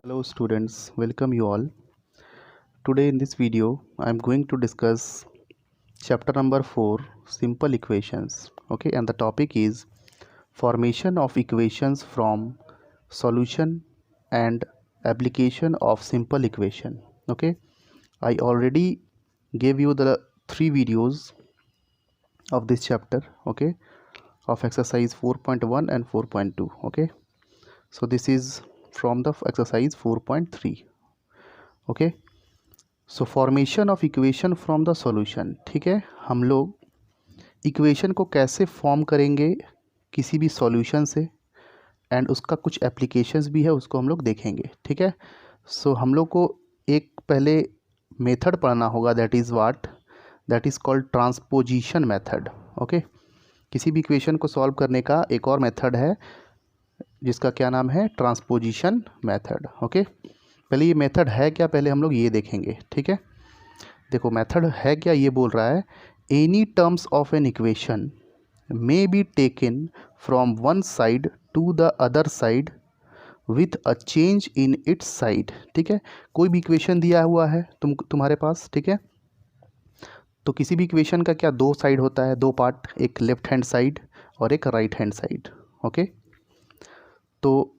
Hello students, welcome you all. Today in this video I am going to discuss chapter number 4, simple equations. Okay, and the topic is formation of equations from solution and application of simple equation. Okay, I already gave you the 3 videos of this chapter, okay, of exercise 4.1 and 4.2. okay, so this is from the exercise 4.3. okay, so formation of equation from the solution. ठीक है, हम लोग equation को कैसे form करेंगे किसी भी solution से, एंड उसका कुछ एप्लीकेशंस भी है, उसको हम लोग देखेंगे. ठीक है, सो हम लोग को एक पहले मेथड पढ़ना होगा, that is called transposition method. Okay, किसी भी इक्वेशन को सॉल्व करने का एक और मेथड है जिसका क्या नाम है, ट्रांसपोजिशन मेथड. ओके, पहले ये मेथड है क्या, पहले हम लोग ये देखेंगे. ठीक है, देखो मेथड है क्या, ये बोल रहा है any terms of an equation may be taken from one side to the other side with a change in its side. ठीक है, कोई भी इक्वेशन दिया हुआ है तुम्हारे पास. ठीक है, तो किसी भी इक्वेशन का क्या दो साइड होता है, दो पार्ट, एक लेफ्ट हैंड साइड और एक राइट हैंड साइड. ओके, तो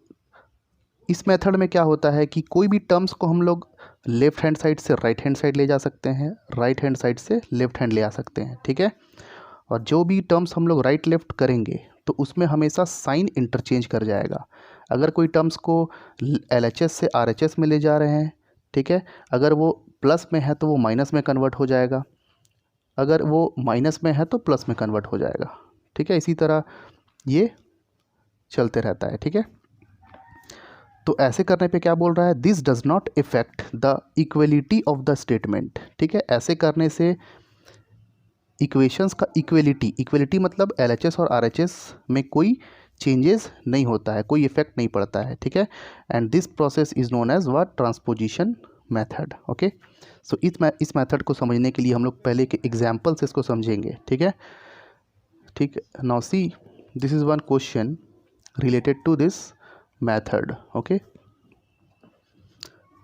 इस मेथड में क्या होता है कि कोई भी टर्म्स को हम लोग लेफ्ट हैंड साइड से राइट हैंड साइड ले जा सकते हैं, राइट हैंड साइड से लेफ्ट हैंड ले आ सकते हैं. ठीक है, और जो भी टर्म्स हम लोग राइट लेफ्ट करेंगे तो उसमें हमेशा साइन इंटरचेंज कर जाएगा. अगर कोई टर्म्स को LHS से RHS में ले जा रहे हैं, ठीक है, अगर वो प्लस में है तो वो माइनस में कन्वर्ट हो जाएगा, अगर वो माइनस में है तो प्लस में कन्वर्ट हो जाएगा. ठीक है, इसी तरह ये चलते रहता है. ठीक है, तो ऐसे करने पे क्या बोल रहा है, this does not effect the equality of the statement. ठीक है, ऐसे करने से इक्वेशंस का इक्वलिटी मतलब LHS और RHS में कोई चेंजेस नहीं होता है, कोई इफेक्ट नहीं पड़ता है. ठीक है, and this process is known as what, transposition method. Okay, so इस मेथड को समझने के लिए हम लोग पहले के एग्जाम्पल से इसको समझेंगे. ठीक है, ठीक, now see this is one question related to this method. Okay,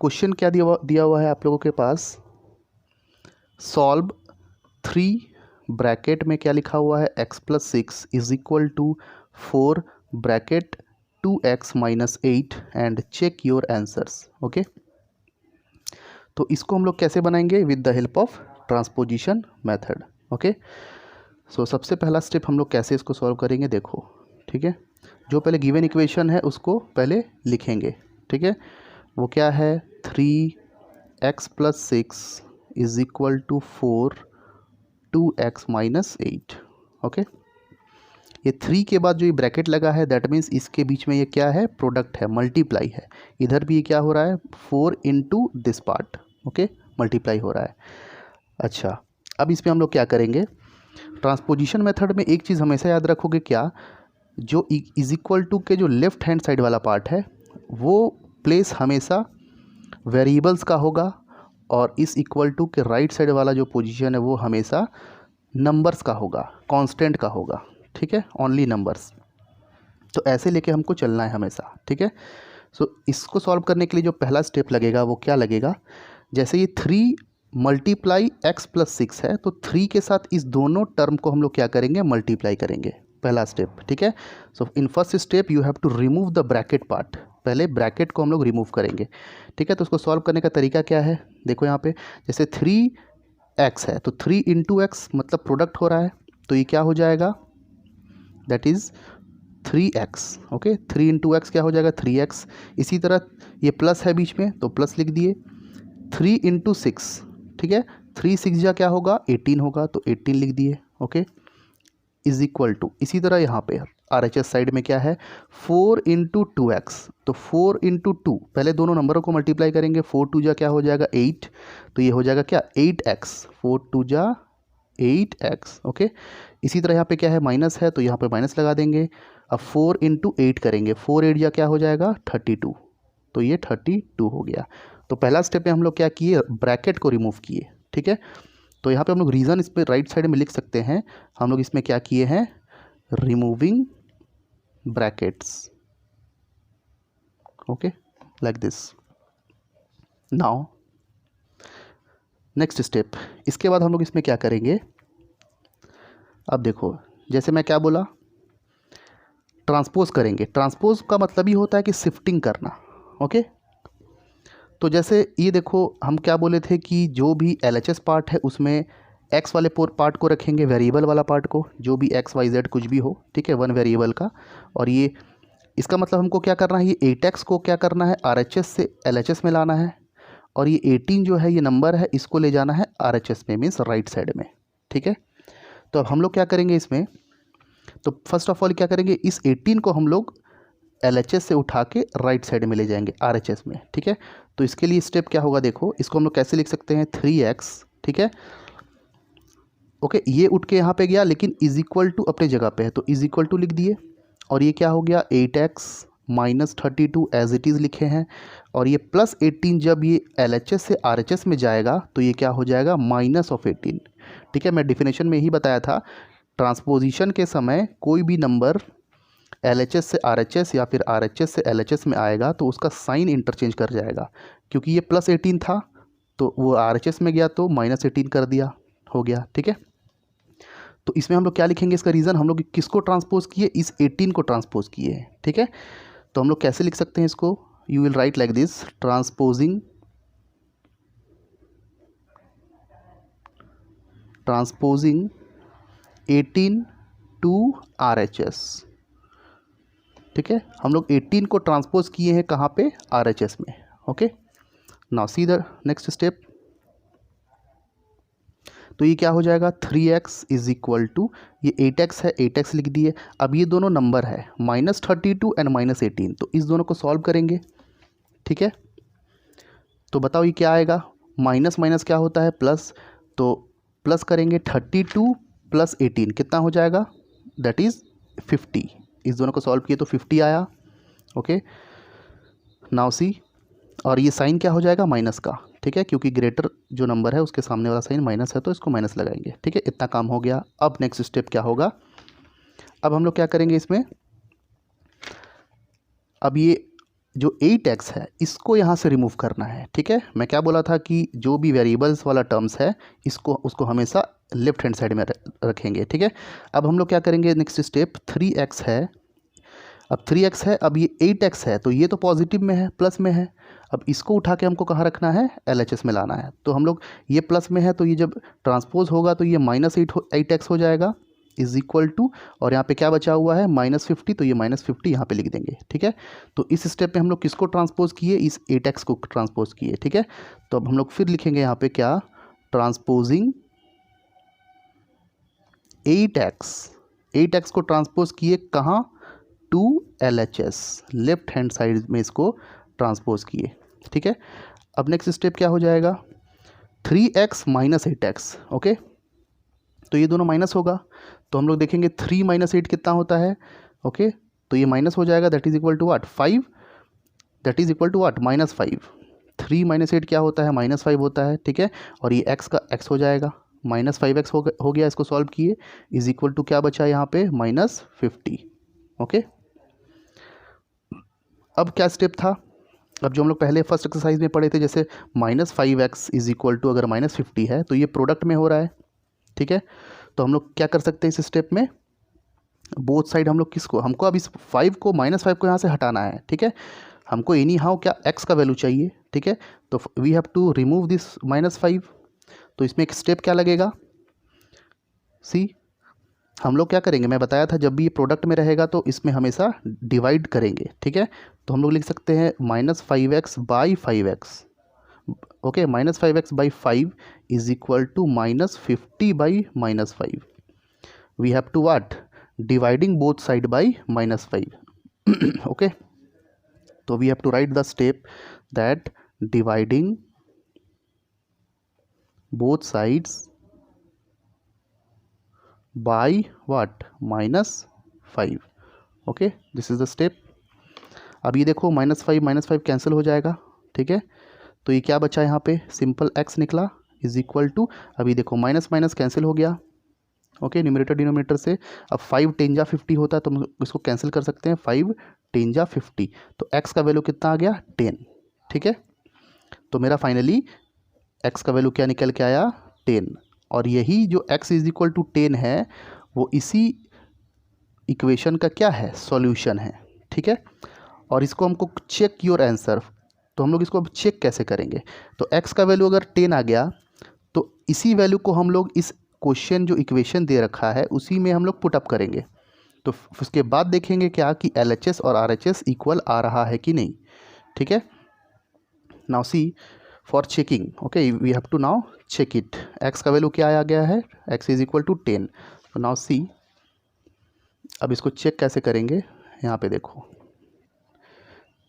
question क्या दिया हुआ है आप लोगों के पास, सॉल्व 3 ब्रैकेट में क्या लिखा हुआ है, x+6 is equal to 4 bracket 2x - 8 and check your answers. Okay, तो इसको हम लोग कैसे बनाएंगे, with the help of transposition method. Okay, so सबसे पहला स्टेप हम लोग कैसे इसको सॉल्व करेंगे, देखो. ठीक है, जो पहले गिवन इक्वेशन है उसको पहले लिखेंगे. ठीक है, वो क्या है, 3x+6 is equal to 4 2x - 8. Okay, ये 3 के बाद जो ये ब्रैकेट लगा है दैट मीन्स इसके बीच में ये क्या है, प्रोडक्ट है, मल्टीप्लाई है. इधर भी ये क्या हो रहा है, 4 into this part. Okay, multiply हो रहा है. अच्छा, अब इसमें हम लोग क्या करेंगे, ट्रांसपोजिशन मेथड में एक चीज़ हमेशा याद रखोगे, क्या, जो इज इक्वल टू के जो लेफ्ट हैंड साइड वाला पार्ट है वो प्लेस हमेशा वेरिएबल्स का होगा, और इस इक्वल टू के राइट साइड वाला जो पोजीशन है वो हमेशा नंबर्स का होगा, कांस्टेंट का होगा. ठीक है, ओनली नंबर्स. तो ऐसे लेके हमको चलना है हमेशा. ठीक है, सो इसको सॉल्व करने के लिए जो पहला स्टेप लगेगा वो क्या लगेगा, जैसे ये 3 मल्टीप्लाई x+6 है तो 3 के साथ इस दोनों टर्म को हम लोग क्या करेंगे, मल्टीप्लाई करेंगे, पहला स्टेप. ठीक है, so in first step you have to remove the bracket part, पहले ब्रैकेट को हम लोग रिमूव करेंगे. ठीक है, तो उसको सॉल्व करने का तरीका क्या है, देखो यहाँ पे जैसे 3x है तो 3 इंटू एक्स मतलब प्रोडक्ट हो रहा है, तो ये क्या हो जाएगा, that is 3x. Okay, 3 into x क्या हो जाएगा, 3x. इसी तरह ये प्लस है बीच में तो प्लस लिख दिए, 3 इंटू 6. ठीक है, 3 6 जा क्या होगा, 18 होगा, तो 18 लिख दिए. ओके, इज इक्वल टू, इसी तरह यहाँ पे RHS साइड में क्या है, 4 इंटू 2x, तो 4 इंटू 2, पहले दोनों नंबरों को मल्टीप्लाई करेंगे, 4 2 जा क्या हो जाएगा 8, तो ये हो जाएगा क्या 8x, 4 2 जा 8x. ओके, इसी तरह यहाँ पे क्या है, माइनस है तो यहाँ पे माइनस लगा देंगे. अब 4 इंटू 8 करेंगे, 4 8 जा क्या हो जाएगा 32, तो ये 32 हो गया. तो पहला स्टेप में हम लोग क्या किए, ब्रैकेट को रिमूव किए. ठीक है, तो यहाँ पे हम लोग रीज़न इस पर राइट साइड में लिख सकते हैं, हम लोग इसमें क्या किए हैं, removing brackets. Okay, like this. Now next step, इसके बाद हम लोग इसमें क्या करेंगे, अब देखो जैसे मैं क्या बोला, ट्रांसपोज करेंगे। ट्रांसपोज का मतलब ही होता है कि शिफ्टिंग करना। ओके, तो जैसे ये देखो हम क्या बोले थे कि जो भी LHS पार्ट है उसमें एक्स वाले पार्ट को रखेंगे, वेरिएबल वाला पार्ट को, जो भी XYZ कुछ भी हो, ठीक है, वन वेरिएबल का। और ये इसका मतलब हमको क्या करना है, ये 8x को क्या करना है, RHS से LHS में लाना है। और ये 18 जो है ये नंबर है, इसको ले जाना है RHS में, मीन्स राइट साइड में। ठीक है, तो अब हम लोग क्या करेंगे इसमें, तो फर्स्ट ऑफ ऑल क्या करेंगे, इस 18 को हम लोग LHS से उठा के राइट साइड में ले जाएंगे RHS में। ठीक है, तो इसके लिए स्टेप क्या होगा, देखो इसको हम लोग कैसे लिख सकते हैं, 3x, ठीक है, ओके, ये उठ के यहाँ पे गया लेकिन इज इक्वल टू अपने जगह पे है, तो इज इक्वल टू लिख दिए। और ये क्या हो गया, 8x minus 32 as it is लिखे हैं। और ये प्लस 18 जब ये LHS से RHS में जाएगा तो ये क्या हो जाएगा, माइनस ऑफ 18। ठीक है, मैं डिफिनेशन में ही बताया था, ट्रांसपोजिशन के समय कोई भी नंबर LHS से RHS या फिर RHS से LHS में आएगा तो उसका साइन इंटरचेंज कर जाएगा। क्योंकि ये प्लस 18 था तो वो RHS में गया तो माइनस 18 कर दिया, हो गया। ठीक है, तो इसमें हम लोग क्या लिखेंगे, इसका रीज़न हम लोग किसको ट्रांसपोज किए, इस 18 को ट्रांसपोज किए हैं। ठीक है, तो हम लोग कैसे लिख सकते हैं इसको, you will write like this, transposing 18 to RHS। ठीक है, हम लोग 18 को ट्रांसपोज किए हैं कहाँ पे, RHS में। Okay, now see the next step, तो ये क्या हो जाएगा, 3x इज इक्वल टू, ये 8x है, 8x लिख दिए। अब ये दोनों नंबर है -32 एंड -18, तो इस दोनों को सॉल्व करेंगे। ठीक है, तो बताओ ये क्या आएगा, माइनस माइनस क्या होता है, प्लस, तो प्लस करेंगे 32 प्लस 18 कितना हो जाएगा, दैट इज़ 50। इस दोनों को सॉल्व किए तो 50 आया। ओके, नाउ सी, और ये साइन क्या हो जाएगा, माइनस का। ठीक है, क्योंकि ग्रेटर जो नंबर है उसके सामने वाला साइन माइनस है तो इसको माइनस लगाएंगे। ठीक है, इतना काम हो गया। अब नेक्स्ट स्टेप क्या होगा, अब हम लोग क्या करेंगे इसमें, अब ये जो 8x है इसको यहाँ से रिमूव करना है। ठीक है, मैं क्या बोला था कि जो भी वेरिएबल्स वाला टर्म्स है इसको उसको हमेशा लेफ्ट हैंड साइड में रखेंगे। ठीक है, अब हम लोग क्या करेंगे, नेक्स्ट स्टेप 3x है, अब 3x है, अब ये 8x है, तो ये तो पॉजिटिव में है, प्लस में है। अब इसको उठा के हमको कहाँ रखना है, LHS में लाना है। तो हम लोग ये प्लस में है तो ये जब ट्रांसपोज होगा तो ये -8x हो जाएगा, इज इक्वल टू, और यहाँ पे क्या बचा हुआ है, -50, तो ये -50 यहाँ पे लिख देंगे। ठीक है, तो इस स्टेप में हम लोग किसको ट्रांसपोज किए, इस 8x को ट्रांसपोज किए। ठीक है, तो अब हम लोग फिर लिखेंगे यहाँ पे क्या, ट्रांसपोजिंग 8x को ट्रांसपोज किए कहाँ, to LHS, left hand side में इसको ट्रांसपोज किए। ठीक है, अब नेक्स्ट स्टेप क्या हो जाएगा, 3x माइनस 8x। ओके, तो ये दोनों माइनस होगा, तो हम लोग देखेंगे 3 - 8 कितना होता है। ओके, तो ये माइनस हो जाएगा, that is equal to what, 5, that is equal to what, -5। 3 - 8 क्या होता है, -5 होता है। ठीक है, और ये x का x हो जाएगा, -5x हो गया, इसको सॉल्व किए, इज इक्वल टू क्या बचा यहाँ पे, -50। ओके, अब क्या स्टेप था, अब जो हम लोग पहले फर्स्ट एक्सरसाइज में पढ़े थे, जैसे -5x इज इक्वल टू अगर -50 है तो ये प्रोडक्ट में हो रहा है। ठीक है, तो हम लोग क्या कर सकते हैं इस स्टेप में, बोथ साइड हम लोग किसको, हमको अब इस 5 को -5 को यहाँ से हटाना है। ठीक है, हमको एनी हाउ क्या x का वैल्यू चाहिए। ठीक है, तो we have to remove this -5। तो इसमें एक स्टेप क्या लगेगा, सी, हम लोग क्या करेंगे, मैं बताया था जब भी ये प्रोडक्ट में रहेगा तो इसमें हमेशा डिवाइड करेंगे। ठीक है, तो हम लोग लिख सकते हैं -5x by 5x। Okay, -5x by 5 is equal to -50 by -5। We have to what, dividing both side by -5। Okay, तो we have to write the step that dividing both sides by what, -5। Okay, this is the step. अब ये देखो -5 cancel हो जाएगा। ठीक है, तो ये क्या बचा यहाँ पे, सिंपल x निकला, इज इक्वल टू, अभी देखो माइनस माइनस कैंसिल हो गया। ओके, न्यूमरेटर डिनोमिनेटर से। अब 5 10 जा 50 होता है तो हम इसको कैंसिल कर सकते हैं, 5 10 जा 50, तो x का वैल्यू कितना आ गया 10। ठीक है, तो मेरा फाइनली x का वैल्यू क्या निकल के आया 10, और यही जो x इज इक्वल टू 10 है वो इसी इक्वेशन का क्या है, सॉल्यूशन है। ठीक है, और इसको हमको चेक योर आंसर, तो हम लोग इसको अब चेक कैसे करेंगे, तो x का वैल्यू अगर 10 आ गया तो इसी वैल्यू को हम लोग इस क्वेश्चन जो इक्वेशन दे रखा है उसी में हम लोग पुट अप करेंगे, तो उसके बाद देखेंगे क्या कि LHS और RHS इक्वल आ रहा है कि नहीं। ठीक है, now see for checking, okay we have to now check it. x का वैल्यू क्या आ गया है, x इज इक्वल टू 10, तो नाउ सी अब इसको चेक कैसे करेंगे, यहाँ पे देखो।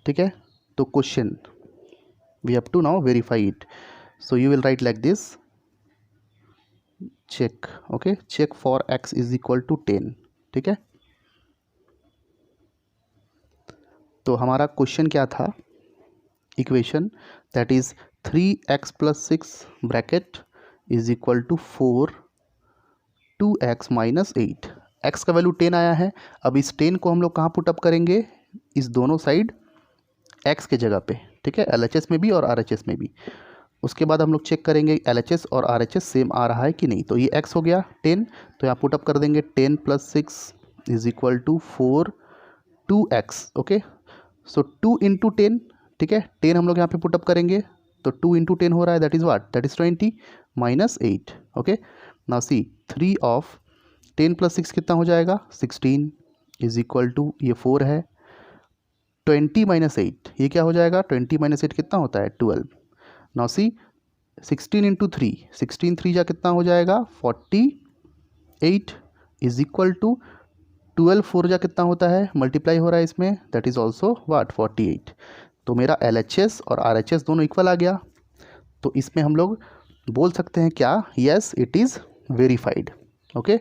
ठीक है, तो question we have to now verify it, so you will write like this check, okay check for x is equal to 10। ठीक है, तो हमारा क्वेश्चन क्या था, equation that is 3x plus 6 bracket is equal to 4 2x minus 8। x का वैल्यू 10 आया है, अब इस 10 को हम लोग कहाँ पुट अप करेंगे, इस दोनों साइड x के जगह पे। ठीक है, LHS में भी और RHS में भी। उसके बाद हम लोग चेक करेंगे LHS और RHS सेम आ रहा है कि नहीं, तो ये x हो गया 10, तो यहाँ पुट अप कर देंगे 10 plus 6 is equal to 4 2x। Okay, so 2 into 10, ठीक है 10 हम लोग यहाँ पे पुटअप करेंगे, तो 2 इंटू 10 हो रहा है, that is what, that is 20 minus 8। Okay, now C 3 of 10 plus 6 कितना हो जाएगा 16 इज इक्वल टू, ये 4 है, 20 माइनस 8 ये क्या हो जाएगा, 20 माइनस 8 कितना होता है 12। नाउ सी 16 इंटू 3, 16 3 जा कितना हो जाएगा 48 इज इक्वल टू 12 4 जा कितना होता है, मल्टीप्लाई हो रहा है इसमें, दैट इज़ ऑल्सो व्हाट 48। तो मेरा LHS और RHS दोनों इक्वल आ गया, तो इसमें हम लोग बोल सकते हैं क्या, yes it is verified. Okay,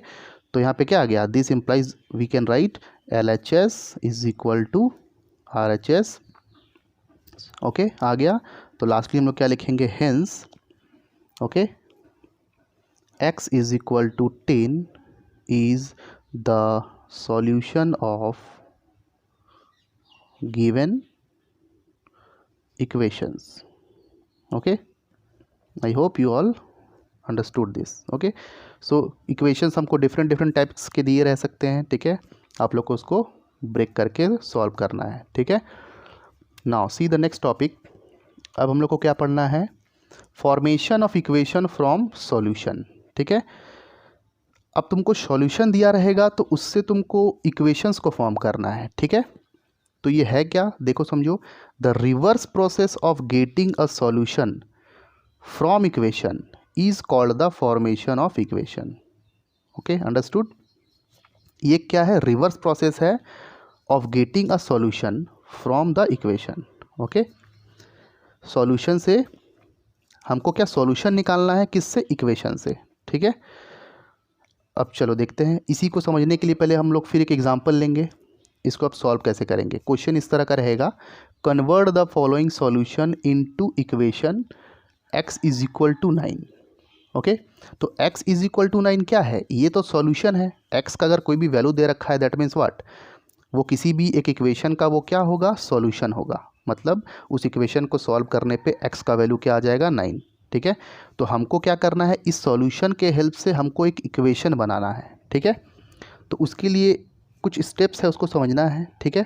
तो यहाँ पे क्या आ गया, this implies we can write LHS is equal to RHS। Okay, आ गया, तो लास्टली हम लोग क्या लिखेंगे, hence okay x is equal to 10 is the solution of given equations। okay, I hope you all understood this। okay, so equations हमको different types के दिए रह सकते हैं। ठीक है, आप लोग को उसको ब्रेक करके सॉल्व करना है। ठीक है, now see the next topic. अब हम लोग को क्या पढ़ना है, formation of equation from solution. ठीक है, अब तुमको सॉल्यूशन दिया रहेगा तो उससे तुमको इक्वेशंस को फॉर्म करना है। ठीक है, तो ये है क्या, देखो समझो, the reverse process of getting a solution from equation is called the formation of equation. Okay, understood, ये क्या है, रिवर्स प्रोसेस है of getting a solution from the equation. Okay, solution से हमको क्या सॉल्यूशन निकालना है, किससे, इक्वेशन से। ठीक है, अब चलो देखते हैं, इसी को समझने के लिए पहले हम लोग फिर एक एग्जांपल लेंगे, इसको अब सॉल्व कैसे करेंगे। क्वेश्चन इस तरह का रहेगा, convert the following solution into equation x is equal to 9। Okay, तो x इज इक्वल टू 9 क्या है, ये तो सॉल्यूशन है। x का अगर कोई भी वैल्यू दे रखा है दैट मीन्स व्हाट, वो किसी भी एक इक्वेशन का वो क्या होगा, सॉल्यूशन होगा, मतलब उस इक्वेशन को सॉल्व करने पे x का वैल्यू क्या आ जाएगा 9। ठीक है, तो हमको क्या करना है, इस सॉल्यूशन के हेल्प से हमको एक इक्वेशन बनाना है। ठीक है, तो उसके लिए कुछ स्टेप्स है, उसको समझना है। ठीक है,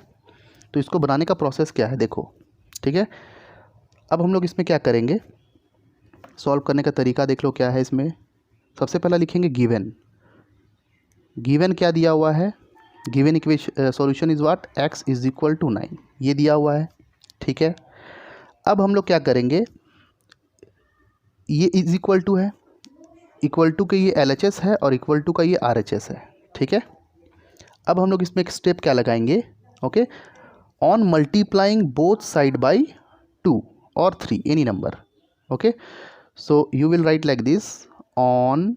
तो इसको बनाने का प्रोसेस क्या है देखो। ठीक है, अब हम लोग इसमें क्या करेंगे, सॉल्व करने का तरीका देख लो क्या है इसमें। सबसे पहला लिखेंगे गिवन, गिवन क्या दिया हुआ है, given equation solution is what, x is equal to 9, ये दिया हुआ है। ठीक है, अब हम लोग क्या करेंगे, ये इज इक्वल टू है, इक्वल टू के ये LHS है और इक्वल टू का ये RHS है। ठीक है, अब हम लोग इसमें एक स्टेप क्या लगाएंगे, okay, on multiplying both side by 2 और 3 any number. Okay, so you will write like this, on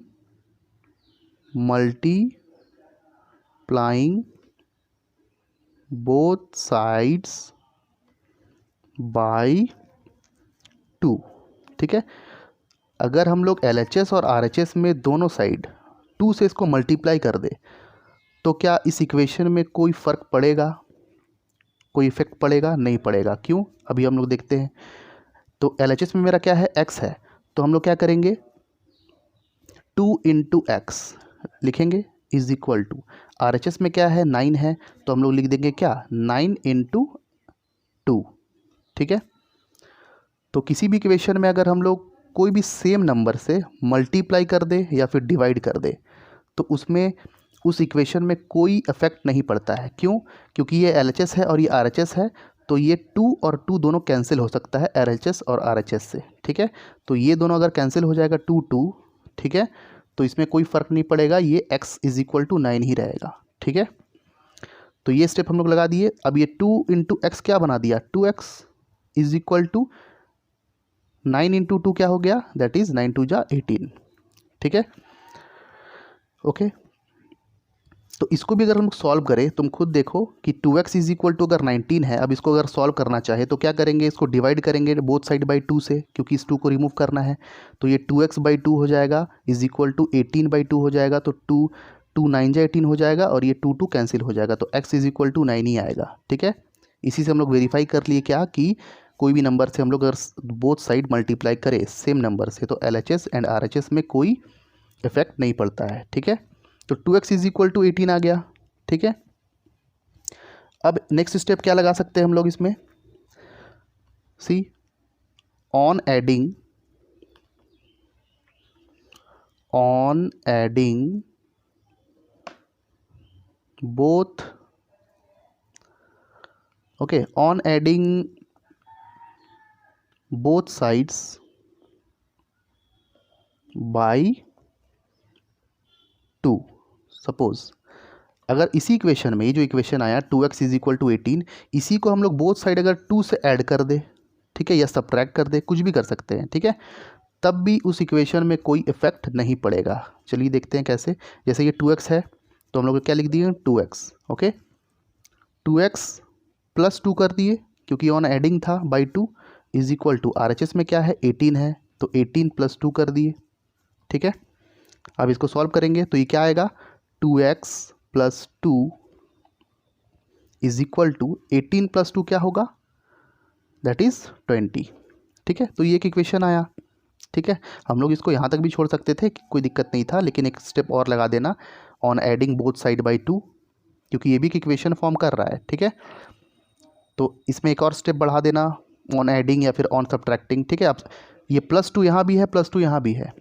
multiplying both sides by 2। ठीक है, अगर हम लोग LHS और RHS में दोनों साइड 2 से इसको मल्टीप्लाई कर दे तो क्या इस इक्वेशन में कोई फ़र्क पड़ेगा, कोई इफेक्ट पड़ेगा? नहीं पड़ेगा। क्यों? अभी हम लोग देखते हैं। तो LHS में मेरा क्या है, x है, तो हम लोग क्या करेंगे 2 इंटू एक्स लिखेंगे इज इक्वल टू, RHS में क्या है 9 है, तो हम लोग लिख देंगे क्या 9 इंटू 2। ठीक है, तो किसी भी इक्वेशन में अगर हम लोग कोई भी सेम नंबर से मल्टीप्लाई कर दे या फिर डिवाइड कर दे तो उसमें उस इक्वेशन में कोई इफेक्ट नहीं पड़ता है। क्यों? क्योंकि ये LHS है और ये RHS है, तो ये 2 और 2 दोनों कैंसिल हो सकता है LHS और RHS से। ठीक है, तो ये दोनों अगर कैंसिल हो जाएगा 2 2, ठीक है, तो इसमें कोई फ़र्क नहीं पड़ेगा, ये x इज इक्वल टू 9 ही रहेगा। ठीक है, तो ये स्टेप हम लोग लगा दिए। अब ये 2 इंटू एक्स क्या बना दिया, 2x is equal to 9 into 2 क्या हो गया, दैट इज़ 9 2 जा 18। ठीक है, ओके, तो इसको भी अगर हम सॉल्व करें, तुम खुद देखो कि 2x इज इक्वल टू अगर 19 है, अब इसको अगर सॉल्व करना चाहे तो क्या करेंगे, इसको डिवाइड करेंगे बोथ साइड बाई 2 से, क्योंकि इस 2 को रिमूव करना है। तो ये 2x बाई 2 हो जाएगा इज इक्वल टू 18 बाई 2 हो जाएगा, तो 2 9 जा 18 हो जाएगा और ये 2 2 कैंसिल हो जाएगा, तो x इज इक्वल टू 9 ही आएगा। ठीक है, इसी से हम लोग वेरीफाई कर लिए क्या कि कोई भी नंबर से हम लोग अगर बोथ साइड मल्टीप्लाई करें सेम नंबर से तो LHS एंड RHS में कोई इफेक्ट नहीं पड़ता है। ठीक है, तो 2x इज इक्वल टू 18 आ गया। ठीक है, अब नेक्स्ट स्टेप क्या लगा सकते हैं हम लोग इसमें, see on adding both, okay, on adding both sides by 2। Suppose अगर इसी इक्वेशन में, ये जो इक्वेशन आया 2x इज इक्वल टू 18, इसी को हम लोग बोथ साइड अगर 2 से ऐड कर दे, ठीक है, या सब्ट्रैक्ट कर दे, कुछ भी कर सकते हैं। ठीक है, तब भी उस इक्वेशन में कोई इफेक्ट नहीं पड़ेगा। चलिए देखते हैं कैसे। जैसे ये 2x है तो हम लोग क्या लिख दिए 2x, ओके, 2x प्लस 2 कर दिए क्योंकि ऑन एडिंग था by 2 is equal to, RHS में क्या है 18 है, तो 18 प्लस 2 कर दिए। ठीक है, अब इसको सॉल्व करेंगे तो ये क्या आएगा 2x plus 2 is equal to 18 plus 2 क्या होगा, दैट इज़ 20। ठीक है, तो ये एक इक्वेशन आया। ठीक है, हम लोग इसको यहाँ तक भी छोड़ सकते थे, कोई दिक्कत नहीं था, लेकिन एक स्टेप और लगा देना on adding both side by 2, क्योंकि ये भी एक इक्वेशन फॉर्म कर रहा है। ठीक है, तो इसमें एक और स्टेप बढ़ा देना ऑन एडिंग या फिर ऑन सब्ट्रैक्टिंग। ठीक है, अब ये प्लस 2 यहाँ भी है, प्लस 2 यहाँ भी है।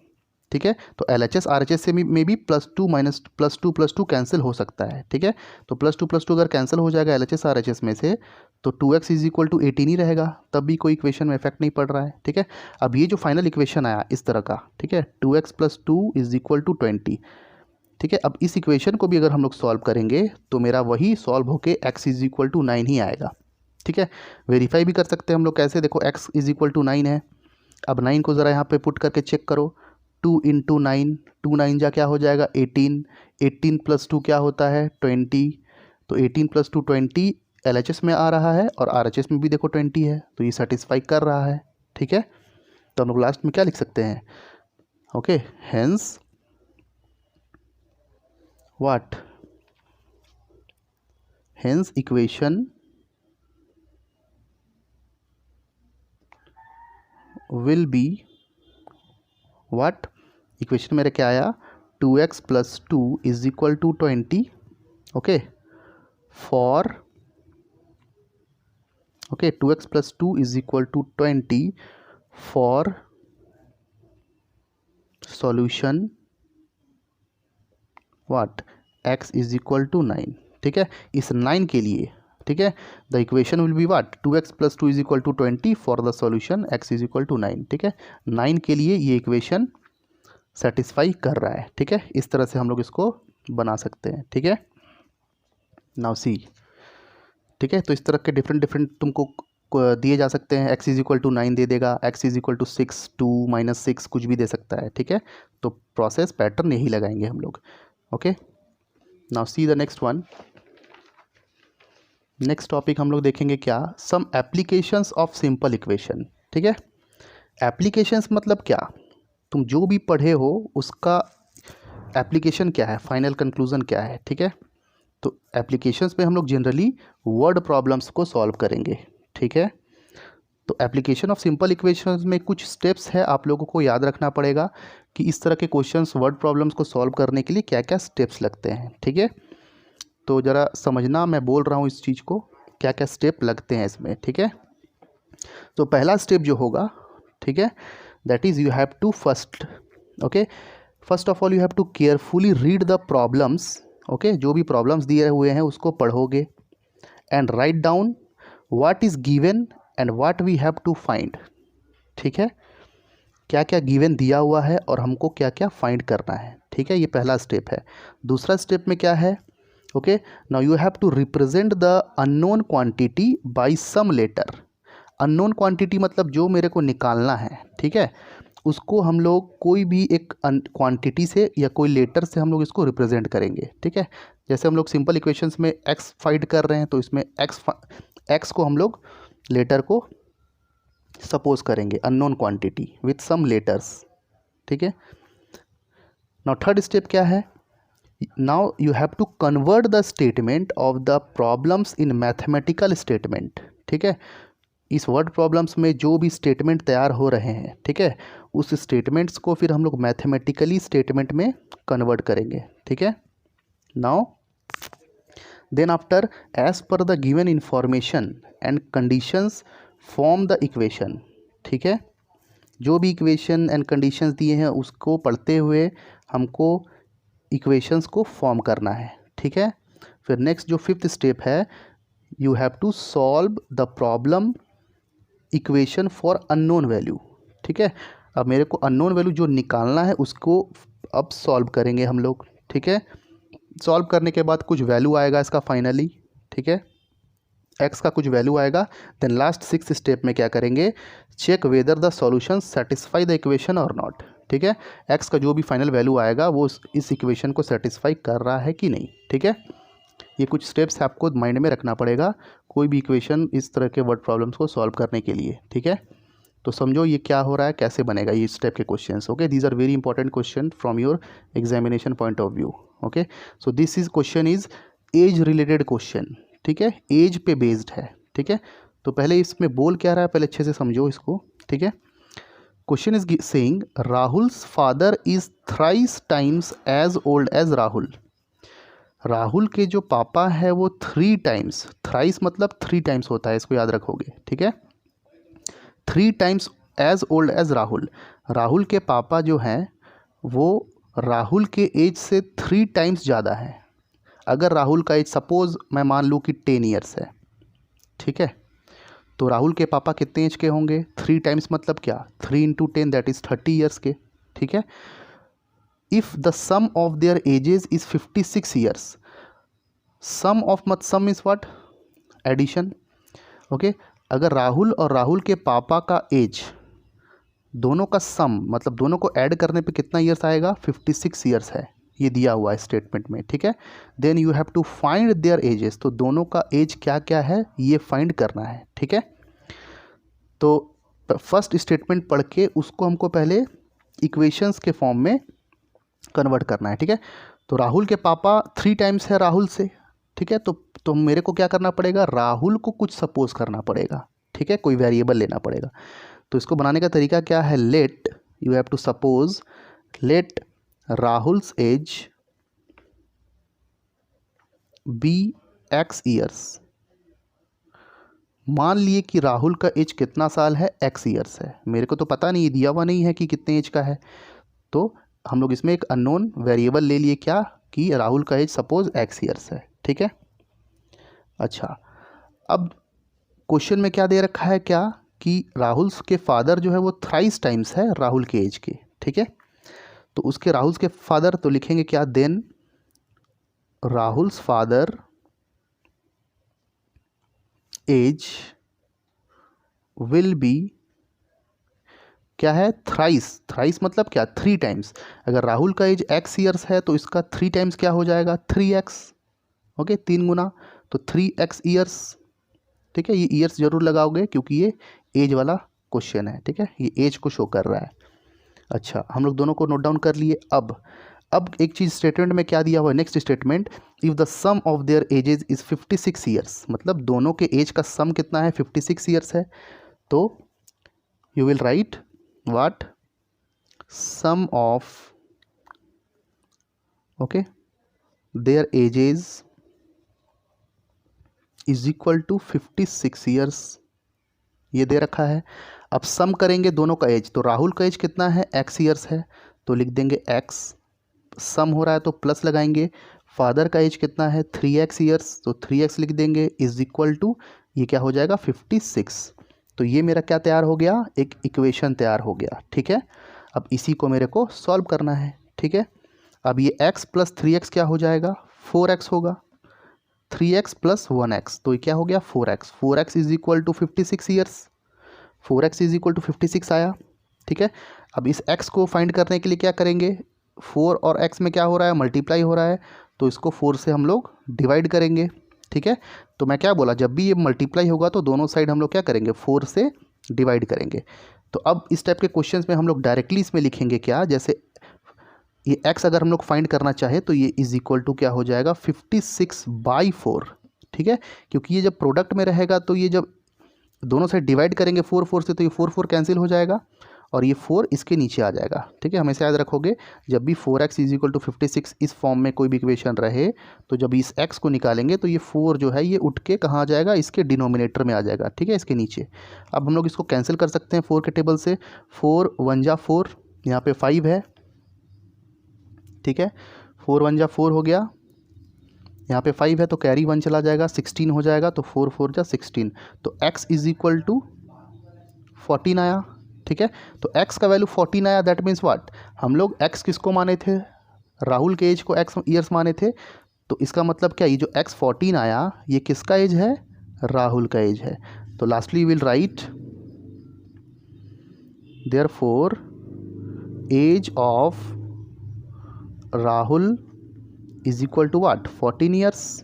ठीक है, तो LHS RHS से में भी प्लस 2 माइनस प्लस 2 कैंसिल हो सकता है। ठीक है, तो प्लस टू अगर कैंसिल हो जाएगा LHS RHS में से तो 2x इज इक्वल टू 18 ही रहेगा, तब भी कोई इक्वेशन में इफेक्ट नहीं पड़ रहा है। ठीक है, अब ये जो फाइनल इक्वेशन आया इस तरह का, ठीक है, 2x plus 2 is equal to 20। ठीक है, अब इस इक्वेशन को भी अगर हम लोग सॉल्व करेंगे तो मेरा वही सॉल्व होके x इज इक्वल टू 9 ही आएगा। ठीक है, वेरीफाई भी कर सकते हैं हम लोग कैसे, देखो x इज इक्वल टू 9 है, अब 9 को ज़रा यहाँ पे पुट करके चेक करो, 2 इंटू 9, 2 9 जा क्या हो जाएगा 18, 18 प्लस 2 क्या होता है 20, तो 18 प्लस 2 20 LHS में आ रहा है और RHS में भी देखो 20 है, तो ये सेटिस्फाई कर रहा है। ठीक है, तो हम लोग लास्ट में क्या लिख सकते हैं, okay, hence what, hence equation will be what, equation मेरे क्या आया 2x plus 2 is equal to 20, okay, for, okay, 2x plus 2 is equal to 20 for solution what, x is equal to 9। ठीक है, इस 9 के लिए, ठीक है, the equation will be what 2x plus 2 is equal to 20 for the solution x is equal to 9। ठीक है, 9 के लिए ये इक्वेशन सेटिस्फाई कर रहा है। ठीक है, इस तरह से हम लोग इसको बना सकते हैं। ठीक है, नाउ सी, ठीक है, तो इस तरह के डिफरेंट तुमको दिए जा सकते हैं, x इज इक्वल टू 9 दे देगा, x is equal to 6, 2 minus 6 कुछ भी दे सकता है। ठीक है, तो प्रोसेस पैटर्न यही लगाएंगे हम लोग। Okay, now see the next one, next topic हम लोग देखेंगे क्या, some applications of simple equation. ठीक है, एप्लीकेशंस मतलब क्या, तुम जो भी पढ़े हो उसका एप्लीकेशन क्या है, फाइनल कंक्लूजन क्या है, ठीक है। तो एप्लीकेशंस में हम लोग जनरली वर्ड प्रॉब्लम्स को सॉल्व करेंगे, ठीक है। तो एप्लीकेशन ऑफ सिंपल इक्वेशंस में कुछ स्टेप्स है, आप लोगों को याद रखना पड़ेगा कि इस तरह के क्वेश्चंस वर्ड प्रॉब्लम्स को सॉल्व करने के लिए क्या क्या स्टेप्स लगते हैं, ठीक है। तो ज़रा समझना, मैं बोल रहा हूँ इस चीज़ को, क्या क्या स्टेप लगते हैं इसमें, ठीक है। तो पहला स्टेप जो होगा, ठीक है, that is you have to first of all you have to carefully read the problems, okay. जो भी प्रॉब्लम्स दिए हुए हैं उसको पढ़ोगे and write down what is given and what we have to find, ठीक है। क्या क्या गिवन दिया हुआ है और हमको क्या क्या फाइंड करना है, ठीक है। ये पहला स्टेप है। दूसरा स्टेप में क्या है, okay, now you have to represent the unknown quantity by some letter. Unknown quantity मतलब जो मेरे को निकालना है, ठीक है, उसको हम लोग कोई भी एक क्वांटिटी से या कोई लेटर से हम लोग इसको रिप्रेजेंट करेंगे, ठीक है। जैसे हम लोग सिंपल इक्वेशंस में एक्स फाइंड कर रहे हैं तो इसमें एक्स को हम लोग लेटर को सपोज करेंगे unknown quantity with some letters, ठीक है। नाउ थर्ड स्टेप क्या है, now you have to convert the statement of the problems in mathematical statement, ठीक है। इस वर्ड प्रॉब्लम्स में जो भी स्टेटमेंट तैयार हो रहे हैं, ठीक है, उस स्टेटमेंट्स को फिर हम लोग मैथमेटिकली स्टेटमेंट में कन्वर्ट करेंगे, ठीक है। Now then after as per the given information and conditions form the equation, ठीक है। जो भी इक्वेशन एंड कंडीशंस दिए हैं उसको पढ़ते हुए हमको इक्वेशंस को फॉर्म करना है, ठीक है। फिर नेक्स्ट जो फिफ्थ स्टेप है, you have to solve the problem equation for unknown value, ठीक है। अब मेरे को अननोन वैल्यू जो निकालना है उसको अब सॉल्व करेंगे हम लोग, ठीक है। सॉल्व करने के बाद कुछ वैल्यू आएगा इसका फाइनली, ठीक है, एक्स का कुछ वैल्यू आएगा। देन लास्ट सिक्स स्टेप में क्या करेंगे, check whether the solution satisfy the equation और नॉट, ठीक है। एक्स का जो भी फाइनल वैल्यू आएगा वो इस इक्वेशन को सेटिस्फाई कर रहा है कि नहीं, ठीक है। ये कुछ स्टेप्स आपको माइंड में रखना पड़ेगा कोई भी इक्वेशन इस तरह के वर्ड प्रॉब्लम्स को सॉल्व करने के लिए, ठीक है। तो समझो ये क्या हो रहा है, कैसे बनेगा ये इस टाइप के questions, okay. These are very important question from your examination point of view, okay. So this is question is age related question, ठीक है, एज पे बेस्ड है, ठीक है। तो पहले इसमें बोल क्या रहा है, पहले अच्छे से समझो इसको, ठीक है। Question is saying Rahul's father is thrice times as old as Rahul. Rahul के जो पापा है वो 3 टाइम्स, थ्राइस मतलब 3 टाइम्स होता है, इसको याद रखोगे, ठीक है। 3 times as old as Rahul. Rahul के पापा जो हैं वो राहुल के एज से 3 टाइम्स ज़्यादा है। अगर राहुल का एज सपोज मैं मान लूँ कि 10 ईयर्स है, ठीक है, तो राहुल के पापा कितने एज के होंगे, 3 टाइम्स मतलब क्या, 3 इंटू 10 दैट इज़ 30 ईयर्स के, ठीक है। If the sum of their ages is 56 years, sum of mat sum is what, addition, okay. अगर राहुल और राहुल के पापा का एज दोनों का सम मतलब दोनों को ऐड करने पे कितना ईयर्स आएगा, 56 ईयर्स है, ये दिया हुआ है स्टेटमेंट में, ठीक है। Then you have to find their ages, तो दोनों का एज क्या क्या है ये फाइंड करना है, ठीक है। तो फर्स्ट स्टेटमेंट पढ़ के उसको हमको पहले इक्वेशंस के फॉर्म में कन्वर्ट करना है, ठीक है। तो राहुल के पापा 3 टाइम्स है राहुल से, ठीक है। तो मेरे को क्या करना पड़ेगा, राहुल को कुछ सपोज करना पड़ेगा, ठीक है, कोई वेरिएबल लेना पड़ेगा। तो इसको बनाने का तरीका क्या है, let you have to suppose let Rahul's age be x years. मान लिए कि राहुल का एज कितना साल है, एक्स ईयर्स है, मेरे को तो पता नहीं, दिया हुआ नहीं है कि कितने एज का है, तो हम लोग इसमें एक अननोन वेरिएबल ले लिए क्या, कि राहुल का एज सपोज एक्स ईयर्स है, ठीक है। अच्छा, अब क्वेश्चन में क्या दे रखा है, क्या कि राहुल के फादर जो है वो थ्राइस टाइम्स है राहुल के एज के, ठीक है। तो उसके राहुल के फादर तो लिखेंगे क्या, then Rahul's father age will be क्या है, थ्राइस, थ्राइस मतलब क्या, 3 टाइम्स। अगर राहुल का एज एक्स ईयर्स है तो इसका 3 टाइम्स क्या हो जाएगा, 3x, ओके, 3 गुना, तो 3x ईयर्स, ठीक है। ये ईयर्स जरूर लगाओगे क्योंकि ये एज वाला क्वेश्चन है, ठीक है, ये एज को शो कर रहा है। अच्छा, हम लोग दोनों को नोट डाउन कर लिए। अब अब एक चीज़ स्टेटमेंट में क्या दिया हुआ है, next statement, if the sum of their ages is 56 years, मतलब दोनों के एज का सम कितना है, 56 ईयर्स है। तो you will write what, sum of, okay, their ages is equal to 56 years, ये दे रखा है। अब सम करेंगे दोनों का एज, तो राहुल का एज कितना है, x ईयर्स है, तो लिख देंगे x, सम हो रहा है तो प्लस लगाएंगे। फादर का एज कितना है, 3x ईयर्स, तो 3x लिख देंगे, इज इक्वल टू, ये क्या हो जाएगा, 56। तो ये मेरा क्या तैयार हो गया, एक इक्वेशन तैयार हो गया। ठीक है, अब इसी को मेरे को सॉल्व करना है। ठीक है, अब ये x प्लस 3x क्या हो जाएगा, 4x होगा, 3x प्लस 1x, तो ये क्या हो गया, 4x, 4x is equal to 56 years, 4x is equal to 56 आया। ठीक है, अब इस x को फाइंड करने के लिए क्या करेंगे, 4 और x में क्या हो रहा है, मल्टीप्लाई हो रहा है, तो इसको 4 से हम लोग डिवाइड करेंगे। ठीक है, तो मैं क्या बोला, जब भी ये मल्टीप्लाई होगा तो दोनों साइड हम लोग क्या करेंगे, 4 से डिवाइड करेंगे। तो अब इस टाइप के क्वेश्चंस में हम लोग डायरेक्टली इसमें लिखेंगे क्या, जैसे ये x अगर हम लोग फाइंड करना चाहे तो ये इज इक्वल टू क्या हो जाएगा, 56/4। ठीक है, क्योंकि ये जब प्रोडक्ट में रहेगा तो ये जब दोनों साइड डिवाइड करेंगे 4 से, तो ये 4 कैंसिल हो जाएगा और ये 4 इसके नीचे आ जाएगा। ठीक है, हमेशा याद रखोगे, जब भी 4x इज इक्वल टू 56 इस फॉर्म में कोई भी इक्वेशन रहे, तो जब इस x को निकालेंगे तो ये 4 जो है ये उठ के कहाँ आ जाएगा, इसके डिनोमिनेटर में आ जाएगा। ठीक है, इसके नीचे। अब हम लोग इसको कैंसिल कर सकते हैं 4 के टेबल से, 4 1 जा 4, यहाँ पे 5 है। ठीक है, 4 1 जा 4 हो गया, यहाँ पे 5 है तो कैरी 1 चला जाएगा, 16 हो जाएगा, तो 4 4 जा 16, तो x इज इक्वल टू 14 आया। ठीक है, तो x का वैल्यू 14 आया, दैट मीन्स व्हाट, हम लोग x किसको माने थे, राहुल के एज को x ईयर्स माने थे, तो इसका मतलब क्या, ये जो x 14 आया ये किसका एज है, राहुल का एज है। तो lastly will write therefore age of Rahul is equal to what, 14 years.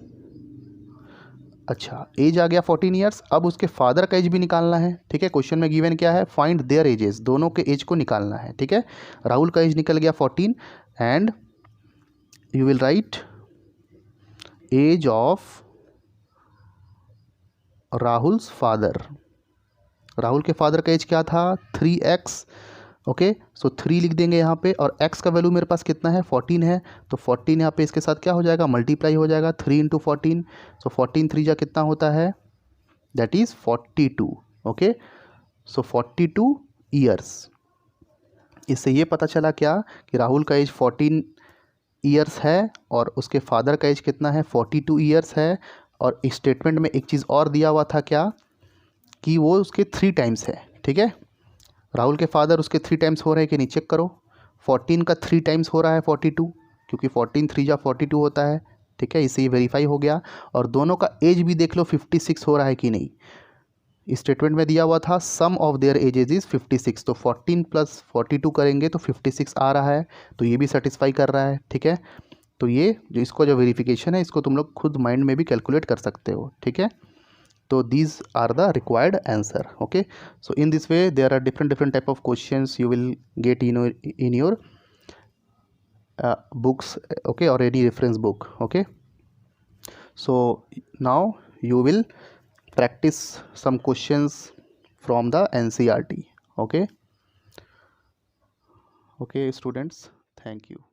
अच्छा, एज आ गया 14 ईयर्स, अब उसके फादर का एज भी निकालना है। ठीक है, क्वेश्चन में गिवन क्या है, फाइंड देयर एजेस, दोनों के एज को निकालना है। ठीक है, राहुल का एज निकल गया 14 and you will write age of Rahul's father, Rahul के फादर का एज क्या था, 3x। ओके, सो 3 लिख देंगे यहाँ पे, और x का वैल्यू मेरे पास कितना है, 14 है, तो 14 यहाँ पे इसके साथ क्या हो जाएगा, मल्टीप्लाई हो जाएगा, 3 × 14, सो 14 3 जा कितना होता है, that is 42। Okay, so 42 years. इससे ये पता चला क्या कि राहुल का एज 14 ईयर्स है और उसके फादर का एज कितना है, 42 ईयर्स है। और इस स्टेटमेंट में एक चीज़ और दिया हुआ था क्या, कि वो उसके 3 टाइम्स है। ठीक है, राहुल के फादर उसके 3 टाइम्स हो रहे हैं कि नहीं, चेक करो, 14 का 3 टाइम्स हो रहा है 42, क्योंकि 14 3 जा 42 होता है। ठीक है, इससे ये वेरीफाई हो गया। और दोनों का एज भी देख लो 56 हो रहा है कि नहीं, स्टेटमेंट में दिया हुआ था सम ऑफ देयर एजेज इज़ 56, तो 14 + 42 करेंगे तो 56 आ रहा है, तो ये भी सेटिस्फाई कर रहा है। ठीक है, तो ये जो इसको जो वेरिफिकेशन है इसको तुम लोग खुद माइंड में भी कैलकुलेट कर सकते हो। ठीक है, so these are the required answer. Okay, so in this way there are different type of questions you will get in your books, okay, or any reference book. Okay, so now you will practice some questions from the NCERT. Okay, students, thank you.